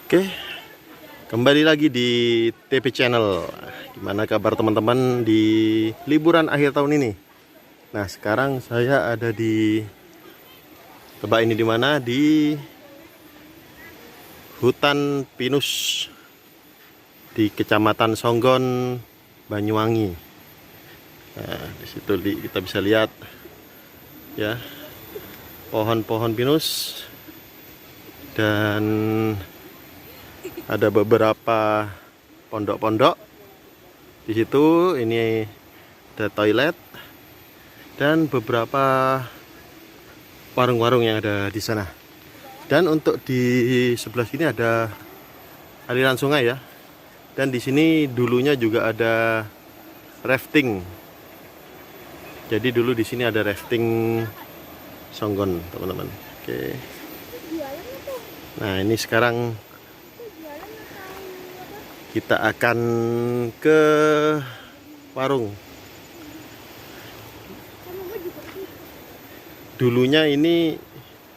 Oke, kembali lagi di TP Channel. Gimana kabar teman-teman di liburan akhir tahun ini? Nah, sekarang saya ada di tebak ini di mana? Di hutan pinus di Kecamatan Songgon, Banyuwangi. Nah, di situ kita bisa lihat ya pohon-pohon pinus dan ada beberapa pondok-pondok di situ. Ini ada toilet dan beberapa warung-warung yang ada di sana. Dan untuk di sebelah sini ada aliran sungai ya. Dan di sini dulunya juga ada rafting. Jadi dulu di sini ada rafting Songgon, teman-teman. Oke. Nah, ini sekarang kita akan ke warung. Dulunya ini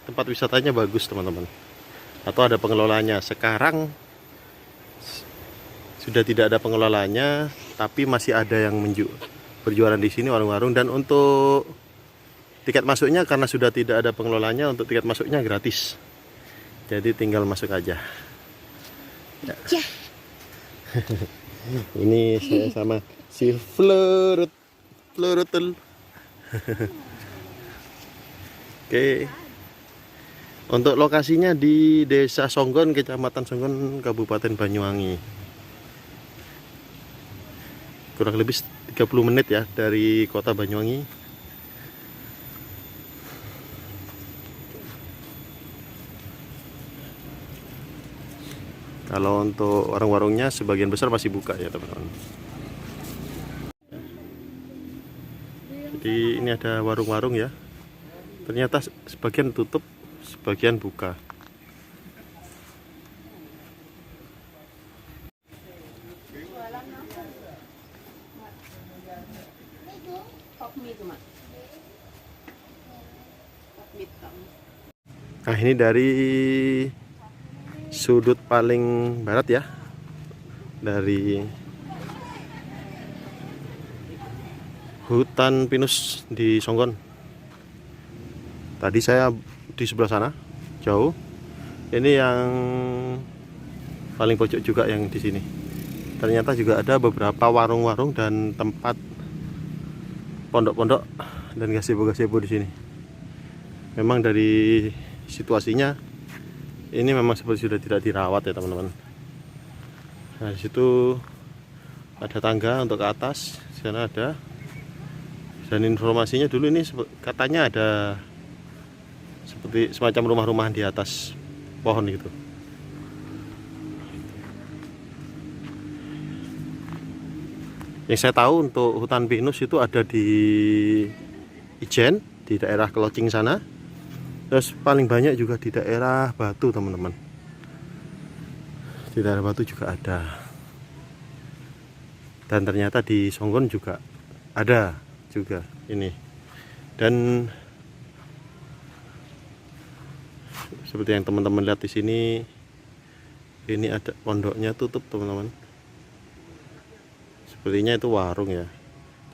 tempat wisatanya bagus, teman-teman. Atau ada pengelolanya. Sekarang sudah tidak ada pengelolanya, tapi masih ada yang berjualan di sini warung-warung. Dan untuk tiket masuknya, karena sudah tidak ada pengelolanya, untuk tiket masuknya gratis. Jadi tinggal masuk aja. Ya. Ini saya sama si Florutul. Oke. Untuk lokasinya di Desa Songgon, Kecamatan Songgon, Kabupaten Banyuwangi. Kurang lebih 30 menit ya dari kota Banyuwangi. Kalau untuk warung-warungnya sebagian besar masih buka ya, teman-teman. Jadi ini ada warung-warung ya. Ternyata sebagian tutup, sebagian buka. Nah, ini dari sudut paling barat ya, dari hutan pinus di Songgon. Tadi saya di sebelah sana jauh. Ini yang paling pojok juga yang di sini. Ternyata juga ada beberapa warung-warung dan tempat pondok-pondok dan gazebo-gazebo di sini. Memang dari situasinya ini memang seperti sudah tidak dirawat ya, teman-teman. Nah, di situ ada tangga untuk ke atas, di sana ada. Dan informasinya dulu ini katanya ada seperti semacam rumah-rumahan di atas pohon gitu. Yang saya tahu untuk hutan pinus itu ada di Ijen, di daerah Kelocing sana. Terus paling banyak juga di daerah Batu, teman-teman. Di daerah Batu juga ada. Dan ternyata di Songgon juga ada juga ini. Dan seperti yang teman-teman lihat di sini, ini ada pondoknya tutup, teman-teman. Sepertinya itu warung ya.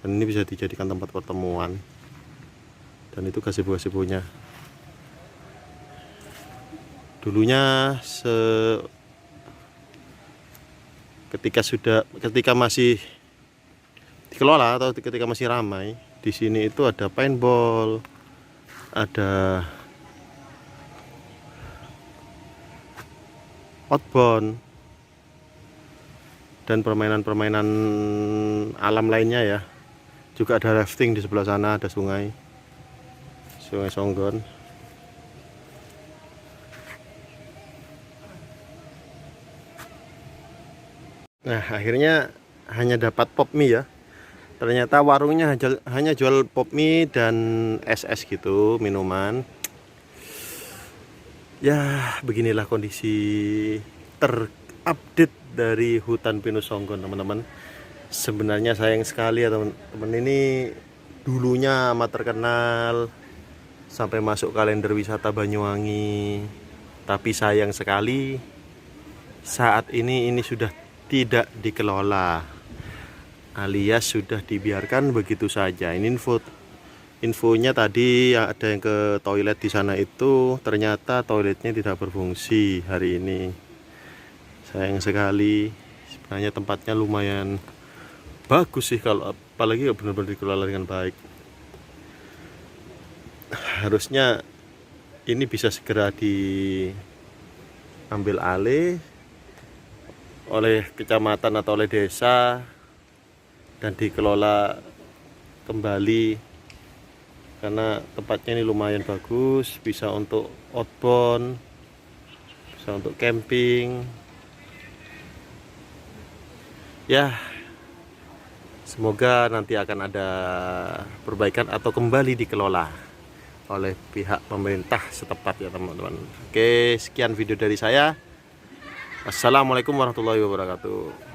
Dan ini bisa dijadikan tempat pertemuan. Dan itu gazebo-gazebonya. Dulunya ketika masih dikelola atau ketika masih ramai, di sini itu ada paintball, ada outbound, dan permainan-permainan alam lainnya ya. Juga ada rafting di sebelah sana, ada sungai Songgon. Nah, akhirnya hanya dapat pop mie ya. Ternyata warungnya hanya jual pop mie dan es gitu, minuman. Ya, beginilah kondisi terupdate dari hutan pinus Songgon, teman-teman. Sebenarnya sayang sekali ya, teman-teman. Ini dulunya amat terkenal sampai masuk kalender wisata Banyuwangi. Tapi sayang sekali saat ini sudah tidak dikelola, alias sudah dibiarkan begitu saja. Ini infonya tadi ada yang ke toilet di sana itu ternyata toiletnya tidak berfungsi hari ini. Sayang sekali. Sebenarnya tempatnya lumayan bagus sih, kalau apalagi benar-benar dikelola dengan baik. Harusnya ini bisa segera diambil alih oleh kecamatan atau oleh desa dan dikelola kembali, karena tempatnya ini lumayan bagus, bisa untuk outbound, bisa untuk camping ya. Semoga nanti akan ada perbaikan atau kembali dikelola oleh pihak pemerintah setempat ya teman-teman. Oke, sekian video dari saya. Assalamualaikum warahmatullahi wabarakatuh.